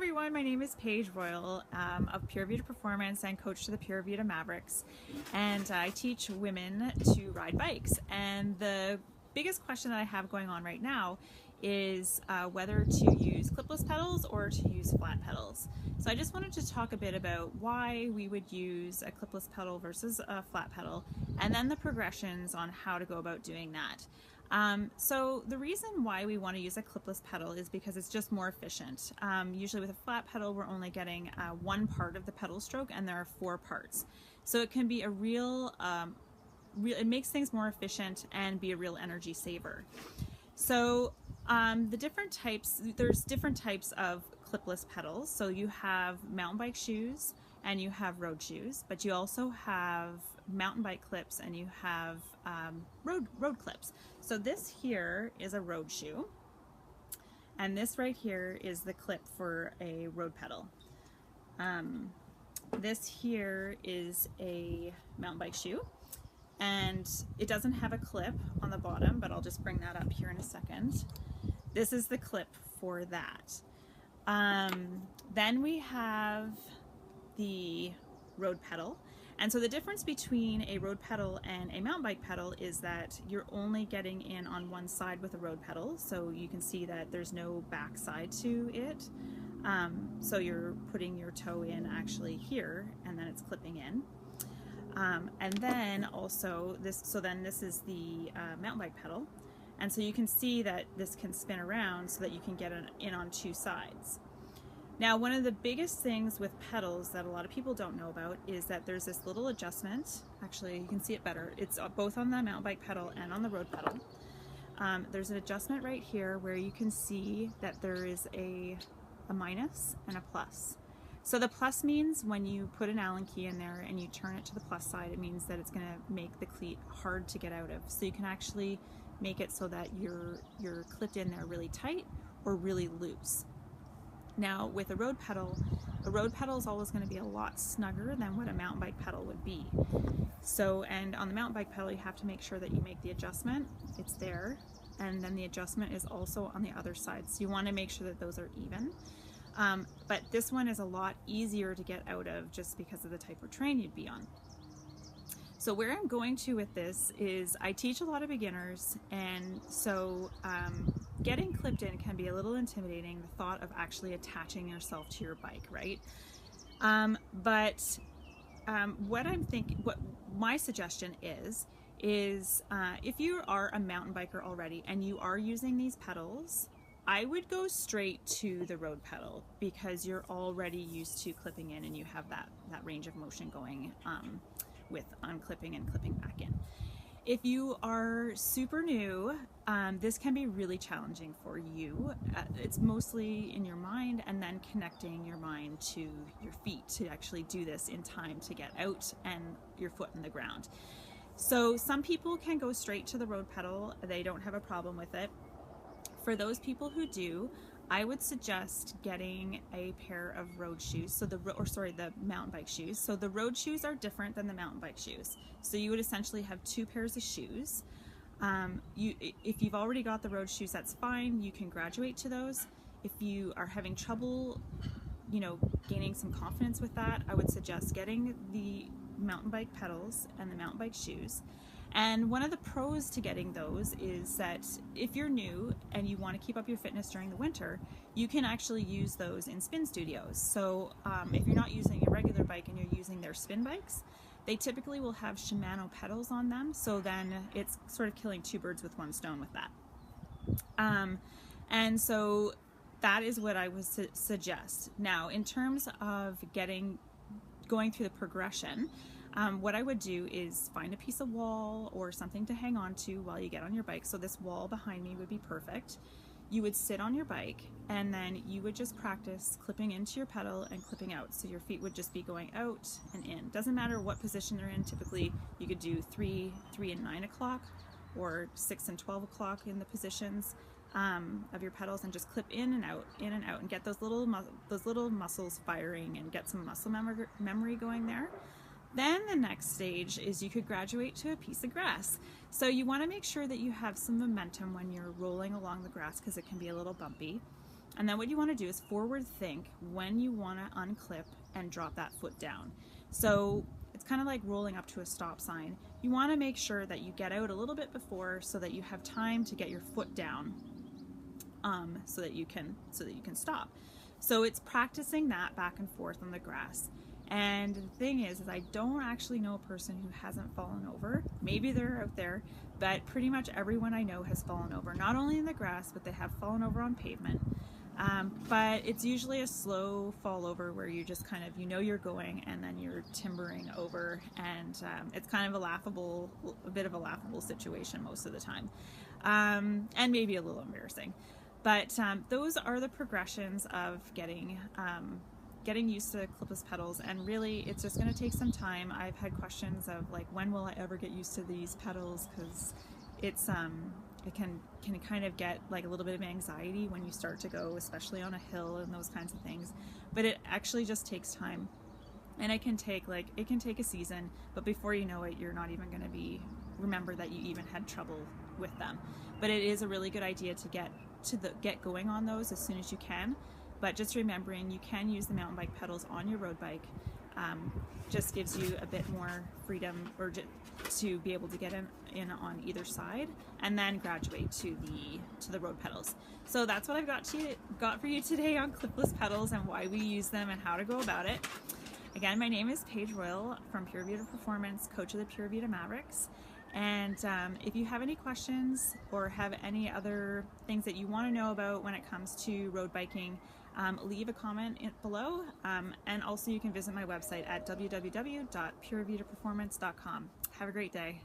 everyone, my name is Paige Royal of Pure Vita Performance and coach to the Pure Vita Mavericks, and I teach women to ride bikes. And the biggest question that I have going on right now is whether to use clipless pedals or to use flat pedals. So I just wanted to talk a bit about why we would use a clipless pedal versus a flat pedal, and then the progressions on how to go about doing that. So the reason why we want to use a clipless pedal is because it's just more efficient. Usually with a flat pedal, we're only getting one part of the pedal stroke, and there are 4 parts. So it can be a it makes things more efficient and be a real energy saver. So there's different types of clipless pedals. So you have mountain bike shoes and you have road shoes, but you also have mountain bike clips and you have road clips. So this here is a road shoe, and this right here is the clip for a road pedal. This here is a mountain bike shoe, and it doesn't have a clip on the bottom, but I'll just bring that up here in a second. This is the clip for that. Then we have the road pedal. And so the difference between a road pedal and a mountain bike pedal is that you're only getting in on one side with a road pedal. So you can see that there's no back side to it. So you're putting your toe in actually here, and then it's clipping in. And then also this is the mountain bike pedal. And so you can see that this can spin around so that you can get in on 2 sides. Now, one of the biggest things with pedals that a lot of people don't know about is that there's this little adjustment. Actually, you can see it better. It's both on the mountain bike pedal and on the road pedal. There's an adjustment right here where you can see that there is a minus and a plus. So the plus means when you put an Allen key in there and you turn it to the plus side, it means that it's going to make the cleat hard to get out of. So you can actually make it so that you're clipped in there really tight or really loose. Now with a road pedal is always going to be a lot snugger than what a mountain bike pedal would be. So, and on the mountain bike pedal, you have to make sure that you make the adjustment. It's there, and then the adjustment is also on the other side. So you want to make sure that those are even. But this one is a lot easier to get out of just because of the type of terrain you'd be on. So where I'm going to with this is I teach a lot of beginners, and so getting clipped in can be a little intimidating, the thought of actually attaching yourself to your bike, right? What my suggestion is if you are a mountain biker already and you are using these pedals, I would go straight to the road pedal because you're already used to clipping in and you have that range of motion going with unclipping and clipping back in. If you are super new, this can be really challenging for you. It's mostly in your mind and then connecting your mind to your feet to actually do this in time to get out and your foot in the ground. So some people can go straight to the road pedal. They don't have a problem with it. For those people who do, I would suggest getting a pair of road shoes, the mountain bike shoes. So the road shoes are different than the mountain bike shoes. So you would essentially have 2 pairs of shoes. If you've already got the road shoes, that's fine. You can graduate to those. If you are having trouble, gaining some confidence with that, I would suggest getting the mountain bike pedals and the mountain bike shoes. And one of the pros to getting those is that if you're new and you want to keep up your fitness during the winter, you can actually use those in spin studios. So if you're not using a regular bike and you're using their spin bikes, they typically will have Shimano pedals on them. So then it's sort of killing 2 birds with 1 stone with that. And so that is what I would suggest. Now, in terms of going through the progression, what I would do is find a piece of wall or something to hang on to while you get on your bike. So this wall behind me would be perfect. You would sit on your bike and then you would just practice clipping into your pedal and clipping out. So your feet would just be going out and in. Doesn't matter what position they're in. Typically you could do 3 and 9 o'clock or 6 and 12 o'clock in the positions of your pedals, and just clip in and out and get those little muscles firing and get some muscle memory going there. Then the next stage is you could graduate to a piece of grass. So you want to make sure that you have some momentum when you're rolling along the grass because it can be a little bumpy. And then what you want to do is forward think when you want to unclip and drop that foot down. So it's kind of like rolling up to a stop sign. You want to make sure that you get out a little bit before so that you have time to get your foot down, so that you can stop. So it's practicing that back and forth on the grass. And the thing is I don't actually know a person who hasn't fallen over. Maybe they're out there, but pretty much everyone I know has fallen over, not only in the grass, but they have fallen over on pavement. But it's usually a slow fall over where you just kind of, you're going and then you're timbering over, and it's kind of a bit of a laughable situation most of the time, and maybe a little embarrassing. But those are the progressions of getting used to clipless pedals, and really it's just going to take some time. I've had questions of like, when will I ever get used to these pedals, because it's it can kind of get like a little bit of anxiety when you start to go, especially on a hill and those kinds of things. But it actually just takes time, and it can take a season, but before you know it, you're not even going to remember that you even had trouble with them. But it is a really good idea to get going on those as soon as you can. But just remembering you can use the mountain bike pedals on your road bike, just gives you a bit more freedom, or to be able to get in on either side, and then graduate to the road pedals. So that's what I've got for you today on clipless pedals and why we use them and how to go about it. Again, my name is Paige Royal from Pure Vita Performance, coach of the Pure Vita Mavericks. And if you have any questions or have any other things that you want to know about when it comes to road biking, leave a comment below, and also you can visit my website at www.purevitaperformance.com. Have a great day.